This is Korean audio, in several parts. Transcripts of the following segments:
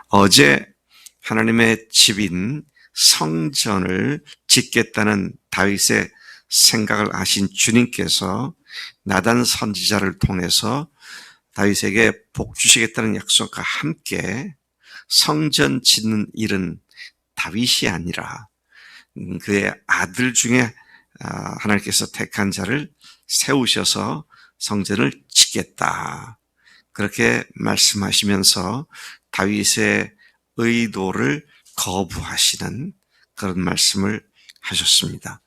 어제 하나님의 집인 성전을 짓겠다는 다윗의 생각을 아신 주님께서 나단 선지자를 통해서 다윗에게 복 주시겠다는 약속과 함께 성전 짓는 일은 다윗이 아니라 그의 아들 중에 하나님께서 택한 자를 세우셔서 성전을 짓겠다. 그렇게 말씀하시면서 다윗의 의도를 거부하시는 그런 말씀을 하셨습니다.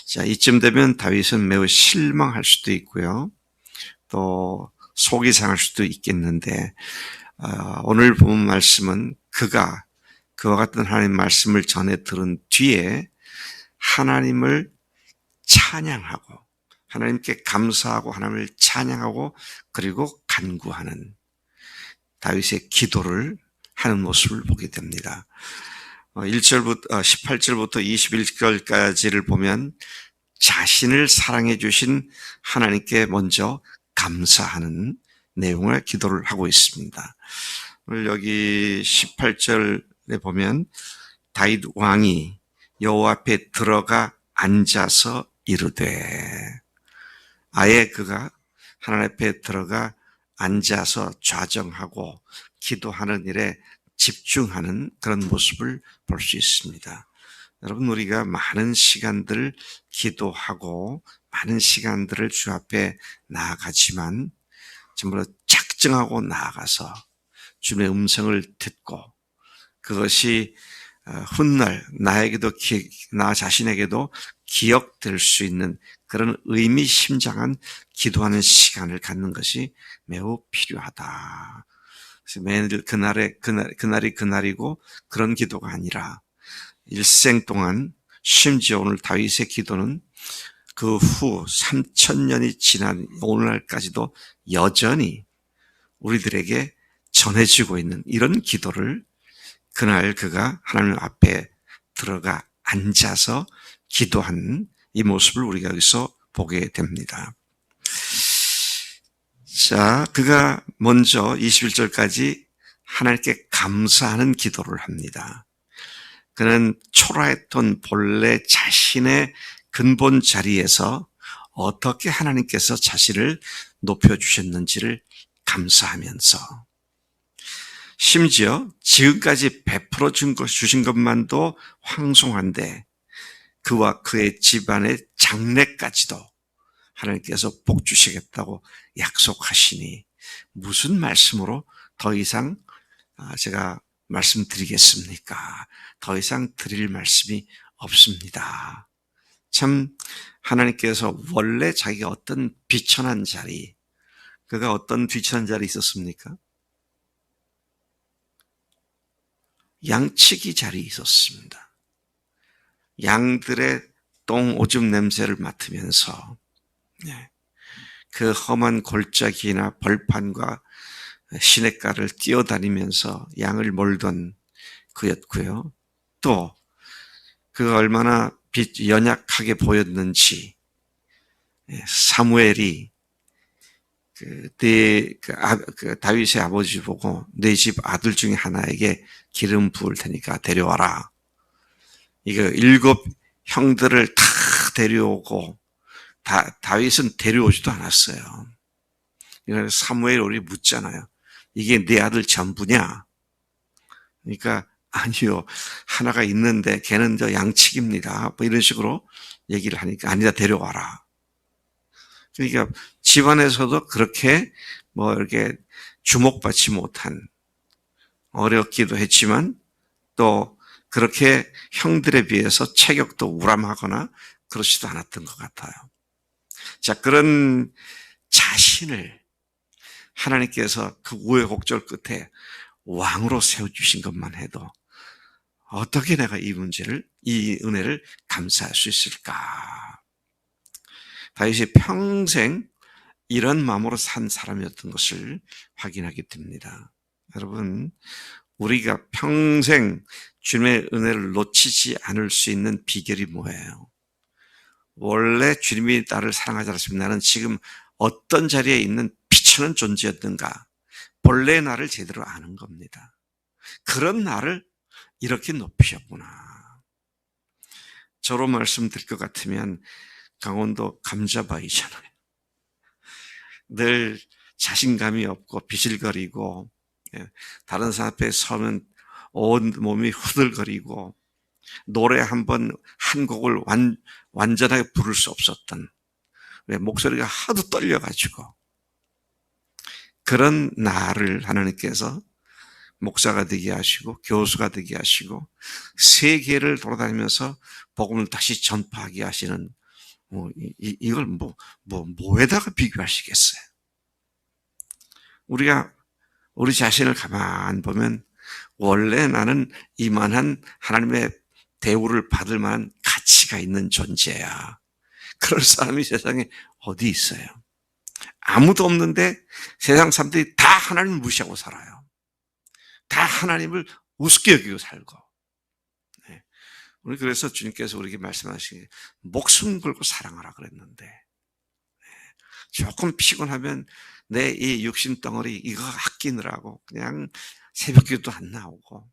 자, 이쯤 되면 다윗은 매우 실망할 수도 있고요. 또 속이 상할 수도 있겠는데 오늘 본 말씀은 그가 그와 같은 하나님 말씀을 전해 들은 뒤에 하나님을 찬양하고 하나님께 감사하고 하나님을 찬양하고 그리고 간구하는 다윗의 기도를 하는 모습을 보게 됩니다. 18절부터 21절까지를 보면 자신을 사랑해 주신 하나님께 먼저 감사하는 내용의 기도를 하고 있습니다. 오늘 여기 18절에 보면 다윗 왕이 여호와 앞에 들어가 앉아서 이르되, 아예 그가 하나님 앞에 들어가 앉아서 좌정하고 기도하는 일에 집중하는 그런 모습을 볼 수 있습니다. 여러분, 우리가 많은 시간들 기도하고 많은 시간들을 주 앞에 나아가지만 전부 작정하고 나아가서 주님의 음성을 듣고 그것이 훗날 나에게도 나 자신에게도 기억될 수 있는 그런 의미심장한 기도하는 시간을 갖는 것이 매우 필요하다. 그래서 매일 그날이 그날이고 그런 기도가 아니라 일생 동안, 심지어 오늘 다윗의 기도는 그 후 3000년이 지난 오늘날까지도 여전히 우리들에게 전해지고 있는 이런 기도를 그날 그가 하나님 앞에 들어가 앉아서 기도한 이 모습을 우리가 여기서 보게 됩니다. 자, 그가 먼저 21절까지 하나님께 감사하는 기도를 합니다. 그는 초라했던 본래 자신의 근본 자리에서 어떻게 하나님께서 자신을 높여주셨는지를 감사하면서 심지어 지금까지 베풀어 주신 것만도 황송한데 그와 그의 집안의 장래까지도 하나님께서 복 주시겠다고 약속하시니 무슨 말씀으로 더 이상 제가 말씀드리겠습니까? 더 이상 드릴 말씀이 없습니다. 참 하나님께서 원래 자기가 어떤 비천한 자리, 그가 어떤 비천한 자리 있었습니까? 양치기 자리에 있었습니다. 양들의 똥 오줌 냄새를 맡으면서 그 험한 골짜기나 벌판과 시냇가를 뛰어다니면서 양을 몰던 그였고요. 또 그가 얼마나 연약하게 보였는지 사무엘이 다윗의 아버지 보고 내 집 아들 중에 하나에게 기름 부을 테니까 데려와라. 이거 7 형들을 다 데려오고 다윗은 데려오지도 않았어요. 그래서 사무엘 우리 묻잖아요. 이게 네 아들 전부냐? 그러니까 아니요. 하나가 있는데 걔는 저 양치기입니다. 뭐 이런 식으로 얘기를 하니까 아니다 데려와라. 그러니까 집안에서도 그렇게 뭐 이렇게 주목받지 못한 어렵기도 했지만 또 그렇게 형들에 비해서 체격도 우람하거나 그렇지도 않았던 것 같아요. 자, 그런 자신을 하나님께서 그 우여곡절 끝에 왕으로 세워주신 것만 해도 어떻게 내가 이 은혜를 감사할 수 있을까? 다윗이 평생 이런 마음으로 산 사람이었던 것을 확인하게 됩니다. 여러분, 우리가 평생 주님의 은혜를 놓치지 않을 수 있는 비결이 뭐예요? 원래 주님이 나를 사랑하지 않았으면 나는 지금 어떤 자리에 있는 비천한 존재였는가? 본래 나를 제대로 아는 겁니다. 그런 나를 이렇게 높이셨구나. 저로 말씀드릴 것 같으면 강원도 감자바위잖아요. 늘 자신감이 없고 비실거리고, 다른 사람 앞에 서면 온 몸이 후들거리고, 노래 한 곡을 완전하게 부를 수 없었던, 왜 목소리가 하도 떨려가지고, 그런 나를 하나님께서 목사가 되게 하시고 교수가 되게 하시고 세계를 돌아다니면서 복음을 다시 전파하게 하시는, 이걸 뭐에다가 비교하시겠어요? 우리가 우리 자신을 가만 보면 원래 나는 이만한 하나님의 대우를 받을 만한 가치가 있는 존재야. 그럴 사람이 세상에 어디 있어요? 아무도 없는데 세상 사람들이 다 하나님을 무시하고 살아요. 다 하나님을 우습게 여기고 살고. 네. 우리 그래서 주님께서 우리에게 말씀하시기에 목숨 걸고 사랑하라 그랬는데, 조금 피곤하면 내 이 육신 덩어리 이거 아끼느라고 그냥 새벽기도 안 나오고,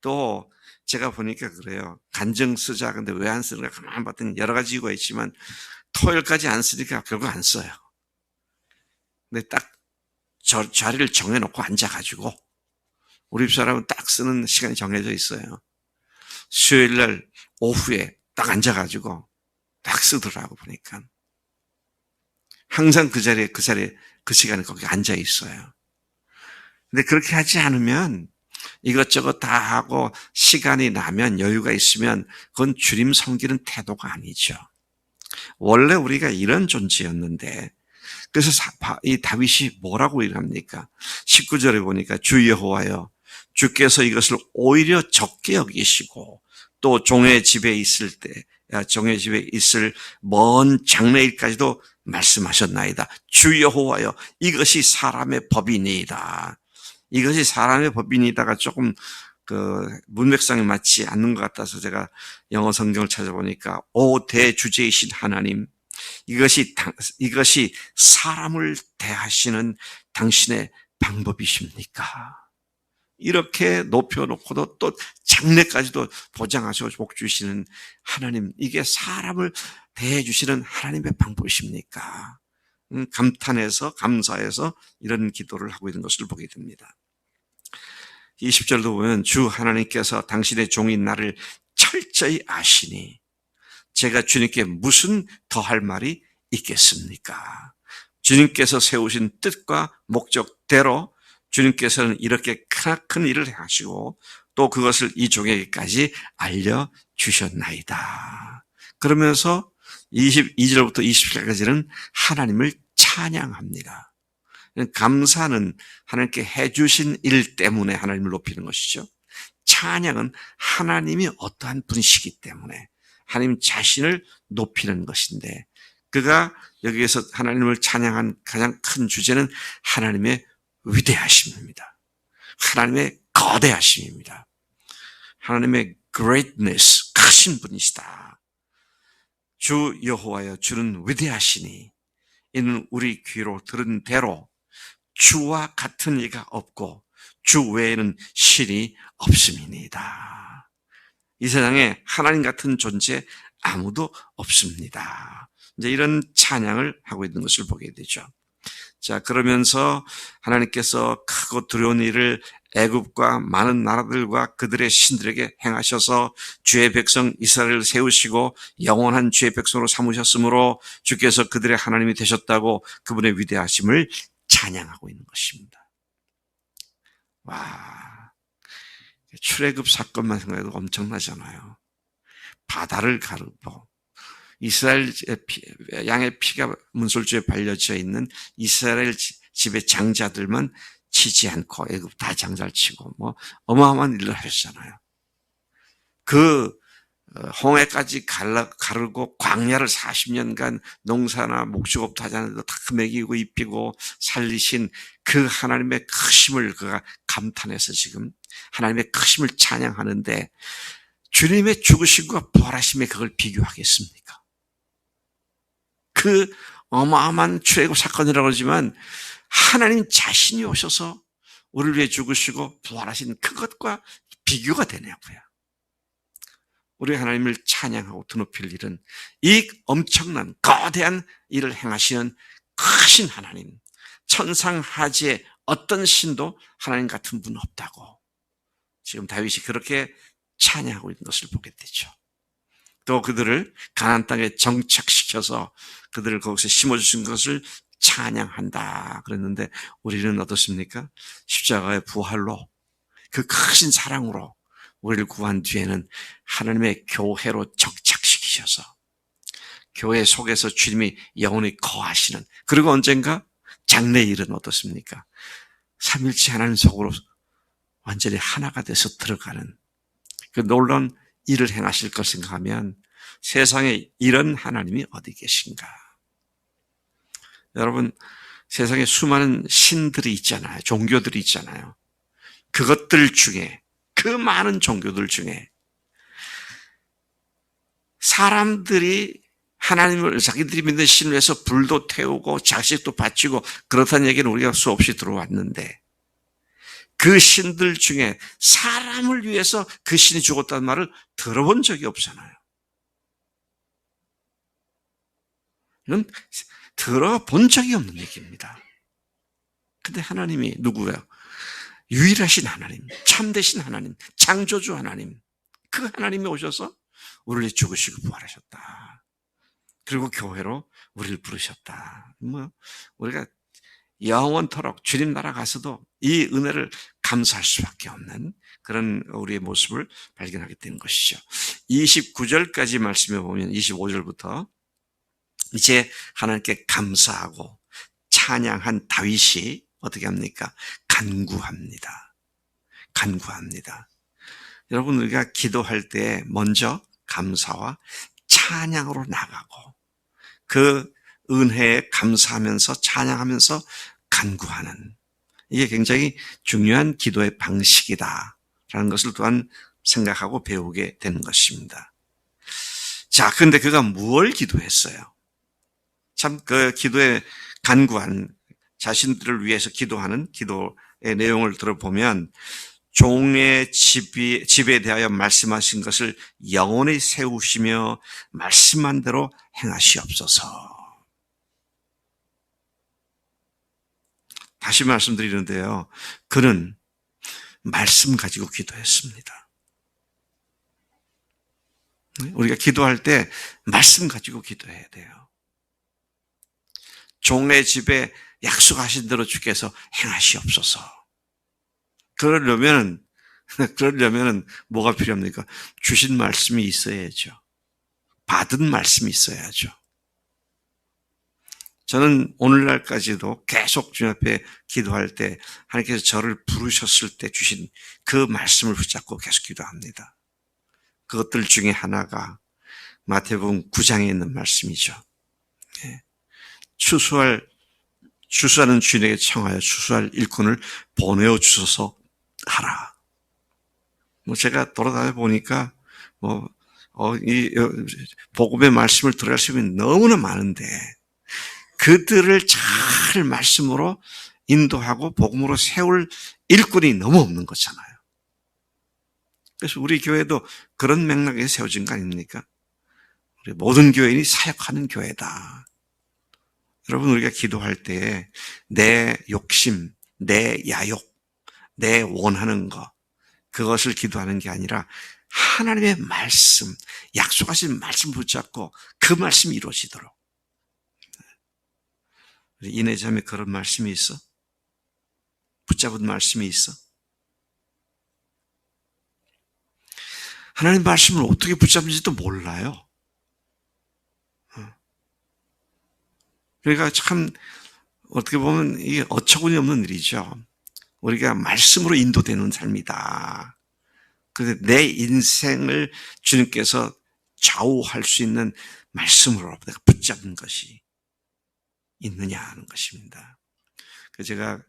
또 제가 보니까 그래요. 간증 쓰자. 근데 왜 안 쓰는가 가만 봤더니 여러 가지 이유가 있지만 토요일까지 안 쓰니까 결국 안 써요. 근데 딱 자리를 정해놓고 앉아가지고, 우리 집사람은 딱 쓰는 시간이 정해져 있어요. 수요일날 오후에 딱 앉아가지고 딱 쓰더라고 보니까. 항상 그 시간에 거기 앉아 있어요. 근데 그렇게 하지 않으면 이것저것 다 하고 시간이 나면 여유가 있으면 그건 주님 섬기는 태도가 아니죠. 원래 우리가 이런 존재였는데, 그래서 이 다윗이 뭐라고 일합니까? 19절에 보니까 주 여호와여 주께서 이것을 오히려 적게 여기시고 또 종의 집에 있을 먼 장래일까지도 말씀하셨나이다. 주 여호와여 이것이 사람의 법이니이다. 이것이 사람의 법이니이다가 조금 문맥상에 맞지 않는 것 같아서 제가 영어 성경을 찾아보니까 오 대주제이신 하나님, 이것이 사람을 대하시는 당신의 방법이십니까? 이렇게 높여놓고도 또 장래까지도 보장하시고 복 주시는 하나님, 이게 사람을 대해 주시는 하나님의 방법이십니까? 감탄해서 감사해서 이런 기도를 하고 있는 것을 보게 됩니다. 20절도 보면 주 하나님께서 당신의 종인 나를 철저히 아시니 제가 주님께 무슨 더할 말이 있겠습니까? 주님께서 세우신 뜻과 목적대로 주님께서는 이렇게 크나큰 일을 하시고 또 그것을 이 종에게까지 알려주셨나이다. 그러면서 22절부터 27절까지는 하나님을 찬양합니다. 감사는 하나님께 해주신 일 때문에 하나님을 높이는 것이죠. 찬양은 하나님이 어떠한 분이시기 때문에 하나님 자신을 높이는 것인데, 그가 여기에서 하나님을 찬양한 가장 큰 주제는 하나님의 위대하심입니다. 하나님의 거대하심입니다. 하나님의 greatness, 크신 분이시다. 주 여호와여 주는 위대하시니 이는 우리 귀로 들은 대로 주와 같은 이가 없고 주 외에는 신이 없음이니이다. 이 세상에 하나님 같은 존재 아무도 없습니다. 이제 이런 찬양을 하고 있는 것을 보게 되죠. 자, 그러면서 하나님께서 크고 두려운 일을 애굽과 많은 나라들과 그들의 신들에게 행하셔서 주의 백성 이스라엘을 세우시고 영원한 주의 백성으로 삼으셨으므로 주께서 그들의 하나님이 되셨다고 그분의 위대하심을 찬양하고 있는 것입니다. 와, 출애굽 사건만 생각해도 엄청나잖아요. 바다를 가르고 이스라엘 양의 피가 문설주에 발려져 있는 이스라엘 집의 장자들만 치지 않고 애굽 다 장자를 치고 어마어마한 일을 하셨잖아요. 그 홍해까지 가르고 광야를 40년간 농사나 목축업도 하지 않아도 다 먹이고 입히고 살리신 그 하나님의 크심을 그가 감탄해서 지금 하나님의 크심을 찬양하는데, 주님의 죽으심과 부활하심에 그걸 비교하겠습니까? 그 어마어마한 출애굽 사건이라고 하지만 하나님 자신이 오셔서 우리를 위해 죽으시고 부활하신 그것과 비교가 되냐고요. 우리 하나님을 찬양하고 드높일 일은 이 엄청난 거대한 일을 행하시는 크신 하나님, 천상하지에 어떤 신도 하나님 같은 분 없다고 지금 다윗이 그렇게 찬양하고 있는 것을 보게 되죠. 또 그들을 가나안 땅에 정착시켜서 그들을 거기서 심어주신 것을 찬양한다 그랬는데 우리는 어떻습니까? 십자가의 부활로 그 크신 사랑으로 우리를 구한 뒤에는 하나님의 교회로 정착시키셔서 교회 속에서 주님이 영원히 거하시는, 그리고 언젠가 장래일은 어떻습니까? 삼일째 하나님 속으로 완전히 하나가 돼서 들어가는 그 놀라운 일을 행하실 걸 생각하면 세상에 이런 하나님이 어디 계신가? 여러분, 세상에 수많은 신들이 있잖아요. 종교들이 있잖아요. 그것들 중에, 그 많은 종교들 중에 사람들이 하나님을 자기들이 믿는 신을 위해서 불도 태우고 자식도 바치고 그렇다는 얘기는 우리가 수없이 들어왔는데 그 신들 중에 사람을 위해서 그 신이 죽었다는 말을 들어본 적이 없잖아요. 이건 들어본 적이 없는 얘기입니다. 근데 하나님이 누구예요? 유일하신 하나님, 참되신 하나님, 창조주 하나님, 그 하나님이 오셔서 우리를 죽으시고 부활하셨다. 그리고 교회로 우리를 부르셨다. 우리가 영원토록 주님 나라 가서도 이 은혜를 감사할 수밖에 없는 그런 우리의 모습을 발견하게 되는 것이죠. 29절까지 말씀해 보면 25절부터 이제 하나님께 감사하고 찬양한 다윗이 어떻게 합니까? 간구합니다. 간구합니다. 여러분, 우리가 기도할 때 먼저 감사와 찬양으로 나가고 그 은혜에 감사하면서 찬양하면서 간구하는, 이게 굉장히 중요한 기도의 방식이다라는 것을 또한 생각하고 배우게 되는 것입니다. 자, 그런데 그가 무엇을 기도했어요? 참 그 기도에 간구한, 자신들을 위해서 기도하는 기도의 내용을 들어보면 종의 집에 대하여 말씀하신 것을 영원히 세우시며 말씀한 대로 행하시옵소서. 다시 말씀드리는데요, 그는 말씀 가지고 기도했습니다. 우리가 기도할 때 말씀 가지고 기도해야 돼요. 종의 집에 약속하신 대로 주께서 행하시옵소서. 그러려면 뭐가 필요합니까? 주신 말씀이 있어야죠. 받은 말씀이 있어야죠. 저는 오늘날까지도 계속 주님 앞에 기도할 때 하나님께서 저를 부르셨을 때 주신 그 말씀을 붙잡고 계속 기도합니다. 그것들 중에 하나가 마태복음 9장에 있는 말씀이죠. 추수하는 주인에게 청하여 추수할 일꾼을 보내어 주소서 하라. 제가 돌아다녀 보니까 이 복음의 말씀을 들어갈 수 있는 너무나 많은데 그들을 잘 말씀으로 인도하고 복음으로 세울 일꾼이 너무 없는 거잖아요. 그래서 우리 교회도 그런 맥락에서 세워진 거 아닙니까? 우리 모든 교인이 사역하는 교회다. 여러분, 우리가 기도할 때 내 욕심, 내 야욕, 내 원하는 것, 그것을 기도하는 게 아니라 하나님의 말씀, 약속하신 말씀 붙잡고 그 말씀이 이루어지도록. 우리 이내자매 그런 말씀이 있어? 붙잡은 말씀이 있어? 하나님 말씀을 어떻게 붙잡는지도 몰라요. 그러니까 참 어떻게 보면 이게 어처구니 없는 일이죠. 우리가 말씀으로 인도되는 삶이다. 그래서 내 인생을 주님께서 좌우할 수 있는 말씀으로 내가 붙잡는 것이 있느냐 하는 것입니다. 제가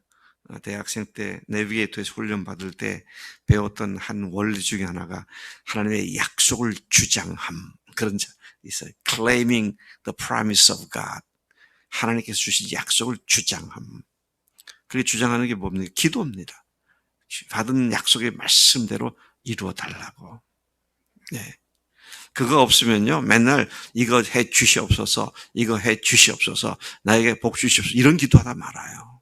대학생 때 내비게이터에서 훈련 받을 때 배웠던 한 원리 중에 하나가 하나님의 약속을 주장함, 그런 있어요. Claiming the promise of God. 하나님께서 주신 약속을 주장함. 그게 주장하는 게 뭡니까? 기도입니다. 받은 약속의 말씀대로 이루어 달라고. 네. 그거 없으면요, 맨날 이거 해 주시옵소서, 이거 해 주시옵소서, 나에게 복 주시옵소서, 이런 기도하다 말아요.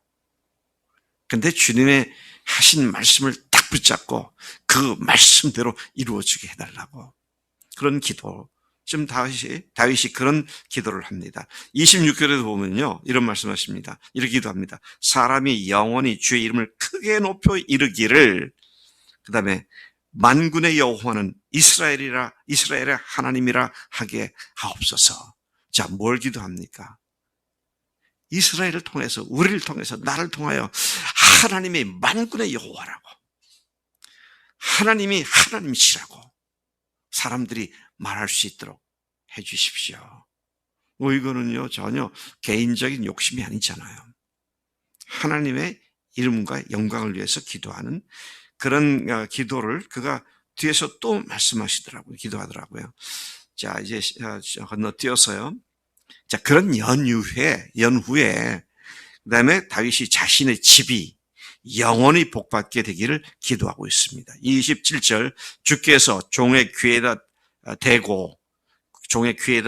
근데 주님의 하신 말씀을 딱 붙잡고 그 말씀대로 이루어지게 해달라고. 그런 기도. 지금 다윗이 그런 기도를 합니다. 26절에도 보면요, 이런 말씀하십니다. 이렇게 기도합니다. 사람이 영원히 주의 이름을 크게 높여 이르기를, 그 다음에 만군의 여호와는 이스라엘의 하나님이라 하게 하옵소서. 자, 뭘 기도합니까? 이스라엘을 통해서, 우리를 통해서, 나를 통하여 하나님의 만군의 여호와라고, 하나님이 하나님이시라고 사람들이 말할 수 있도록 해 주십시오. 이거는요, 전혀 개인적인 욕심이 아니잖아요. 하나님의 이름과 영광을 위해서 기도하는 그런 기도를 그가 뒤에서 또 말씀하시더라고요. 기도하더라고요. 자, 이제 건너뛰어서요. 자, 그런 연후에 그 다음에 다윗이 자신의 집이 영원히 복받게 되기를 기도하고 있습니다. 27절, 주께서 종의 귀에다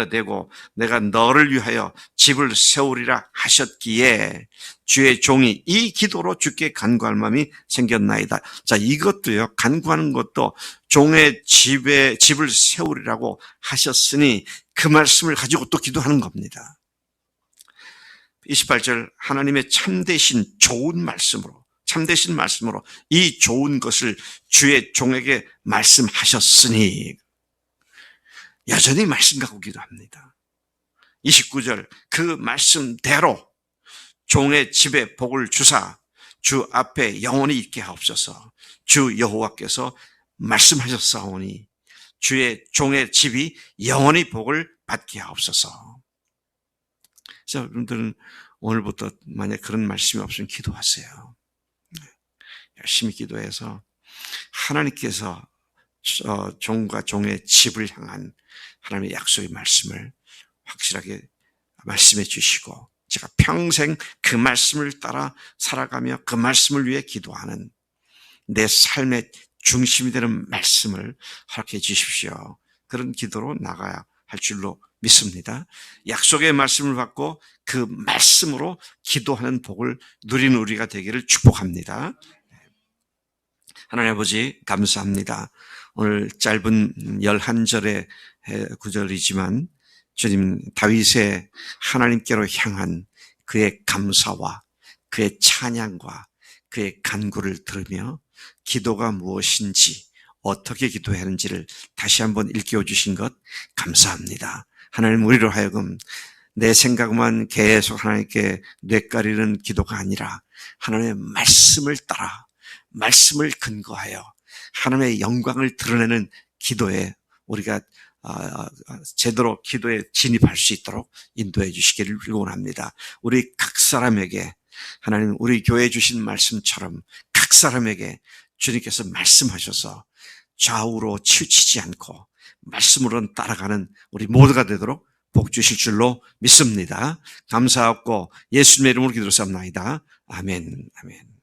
대고 내가 너를 위하여 집을 세우리라 하셨기에 주의 종이 이 기도로 주께 간구할 마음이 생겼나이다. 자, 이것도요, 간구하는 것도 종의 집을 세우리라고 하셨으니 그 말씀을 가지고 또 기도하는 겁니다. 28절, 하나님의 참되신 말씀으로 이 좋은 것을 주의 종에게 말씀하셨으니 여전히 말씀 갖고 기도합니다. 29절, 그 말씀대로 종의 집에 복을 주사 주 앞에 영원히 있게 하옵소서. 주 여호와께서 말씀하셨사오니 주의 종의 집이 영원히 복을 받게 하옵소서. 자, 여러분들은 오늘부터 만약 그런 말씀이 없으면 기도하세요. 열심히 기도해서 하나님께서 종과 종의 집을 향한 하나님의 약속의 말씀을 확실하게 말씀해 주시고 제가 평생 그 말씀을 따라 살아가며 그 말씀을 위해 기도하는 내 삶의 중심이 되는 말씀을 허락해 주십시오. 그런 기도로 나가야 할 줄로 믿습니다. 약속의 말씀을 받고 그 말씀으로 기도하는 복을 누리는 우리가 되기를 축복합니다. 하나님 아버지 감사합니다. 오늘 짧은 11절의 구절이지만 주님, 다윗의 하나님께로 향한 그의 감사와 그의 찬양과 그의 간구를 들으며 기도가 무엇인지 어떻게 기도해야 하는지를 다시 한번 일깨워 주신 것 감사합니다. 하나님, 우리로 하여금 내 생각만 계속 하나님께 뇌까리는 기도가 아니라 하나님의 말씀을 따라 말씀을 근거하여 하나님의 영광을 드러내는 기도에 우리가 제대로 기도에 진입할 수 있도록 인도해 주시기를 원합니다. 우리 각 사람에게 하나님, 우리 교회에 주신 말씀처럼 각 사람에게 주님께서 말씀하셔서 좌우로 치우치지 않고 말씀으로 따라가는 우리 모두가 되도록 복 주실 줄로 믿습니다. 감사하고 예수님의 이름으로 기도드렸사옵나이다. 아멘. 아멘.